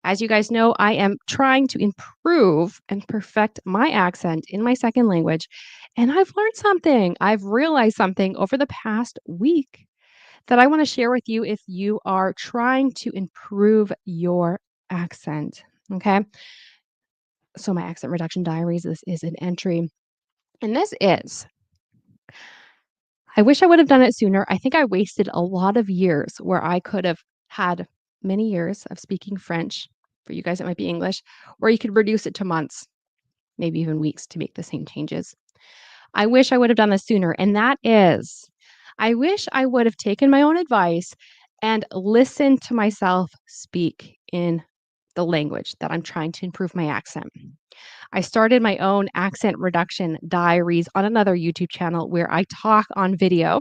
As you guys know, I am trying to improve and perfect my accent in my second language. And I've learned something. I've realized something over the past week that I want to share with you if you are trying to improve your accent. Okay. So, my accent reduction diaries, this is an entry. And this is, I wish I would have done it sooner. I think I wasted a lot of years where I could have had many years of speaking French. For you guys, it might be English, or you could reduce it to months, maybe even weeks to make the same changes. I wish I would have done this sooner. And that is, I wish I would have taken my own advice and listened to myself speak in the language that I'm trying to improve my accent. I started my own accent reduction diaries on another YouTube channel where I talk on video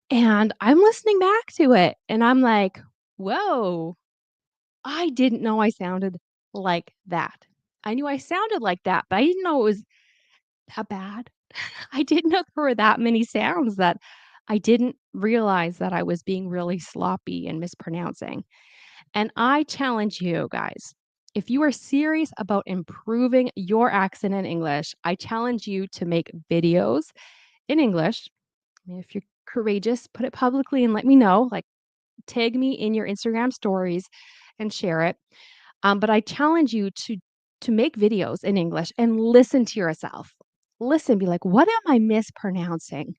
and I'm listening back to it and I'm like, whoa, I didn't know I sounded like that. I knew I sounded like that, but I didn't know it was that bad. I didn't know there were that many sounds that I didn't realize that I was being really sloppy and mispronouncing. And I challenge you guys, if you are serious about improving your accent in English, I challenge you to make videos in English. I mean, if you're courageous, put it publicly and let me know. Like, tag me in your Instagram stories and share it. But I challenge you to make videos in English and listen to yourself. Listen, be like, what am I mispronouncing?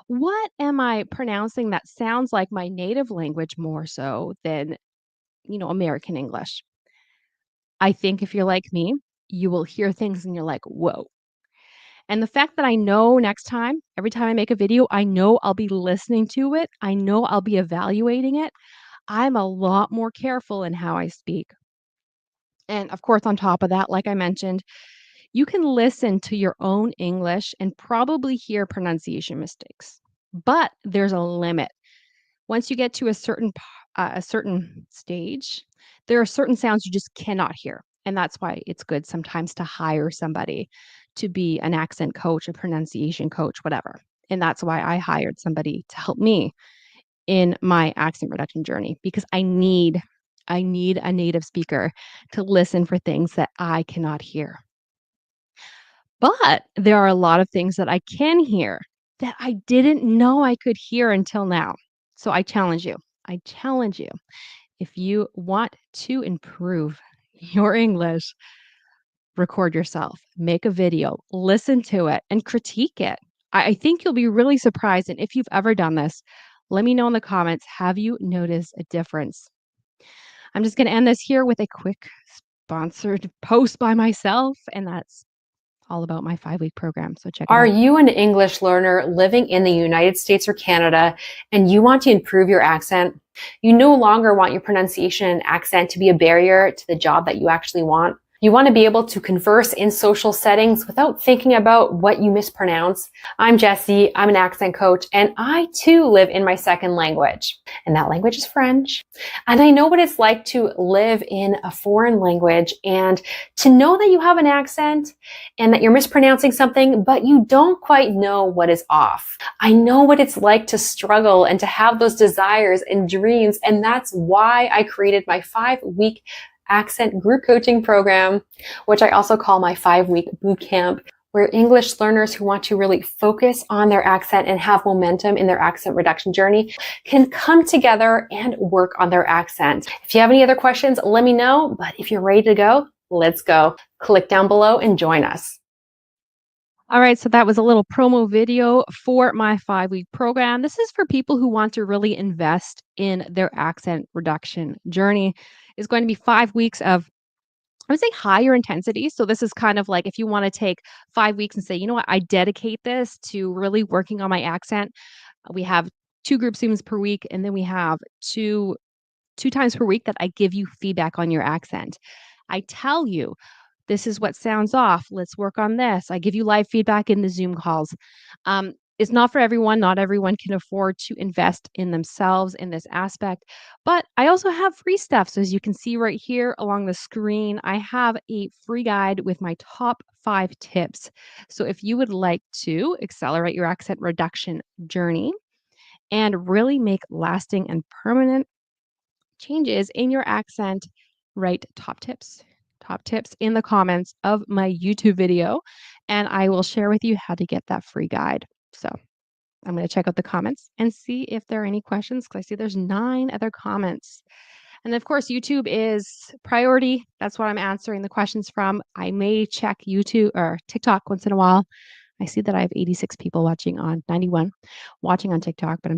What am I pronouncing that sounds like my native language more so than, American English? I think if you're like me, you will hear things and you're like, whoa. And the fact that I know next time, every time I make a video, I know I'll be listening to it. I know I'll be evaluating it. I'm a lot more careful in how I speak. And of course, on top of that, like I mentioned, you can listen to your own English and probably hear pronunciation mistakes, but there's a limit. Once you get to a certain stage, there are certain sounds you just cannot hear, and that's why it's good sometimes to hire somebody to be an accent coach, a pronunciation coach, whatever. And that's why I hired somebody to help me in my accent reduction journey because I need a native speaker to listen for things that I cannot hear. But there are a lot of things that I can hear that I didn't know I could hear until now. So I challenge you. I challenge you. If you want to improve your English, record yourself, make a video, listen to it, and critique it. I think you'll be really surprised. And if you've ever done this, let me know in the comments. Have you noticed a difference? I'm just going to end this here with a quick sponsored post by myself, and that's all about my 5-week program. So check it Are out. you an English learner living in the United States or Canada and you want to improve your accent? You no longer want your pronunciation and accent to be a barrier to the job that you actually want. You want to be able to converse in social settings without thinking about what you mispronounce. I'm Jessie. I'm an accent coach, and I too live in my second language, and that language is French. And I know what it's like to live in a foreign language and to know that you have an accent and that you're mispronouncing something, but you don't quite know what is off. I know what it's like to struggle and to have those desires and dreams, and that's why I created my 5-week accent group coaching program, which I also call my 5-week boot camp, where English learners who want to really focus on their accent and have momentum in their accent reduction journey can come together and work on their accent. If you have any other questions, let me know. But if you're ready to go, let's go. Click down below and join us. All right, so that was a little promo video for my 5-week program. This is for people who want to really invest in their accent reduction journey. It's going to be 5 weeks of, I would say, higher intensity. So this is kind of like if you want to take 5 weeks and say, you know what, I dedicate this to really working on my accent. We have 2 group Zooms per week, and then we have two times per week that I give you feedback on your accent. I tell you, this is what sounds off. Let's work on this. I give you live feedback in the Zoom calls. It's not for everyone. Not everyone can afford to invest in themselves in this aspect. But I also have free stuff. So as you can see right here along the screen, I have a free guide with my top 5 tips. So if you would like to accelerate your accent reduction journey and really make lasting and permanent changes in your accent, write top tips in the comments of my YouTube video, and I will share with you how to get that free guide. So I'm going to check out the comments and see if there are any questions because I see there's 9 other comments. And of course, YouTube is priority. That's what I'm answering the questions from. I may check YouTube or TikTok once in a while. I see that I have 86 people watching on 91 watching on TikTok, but I'm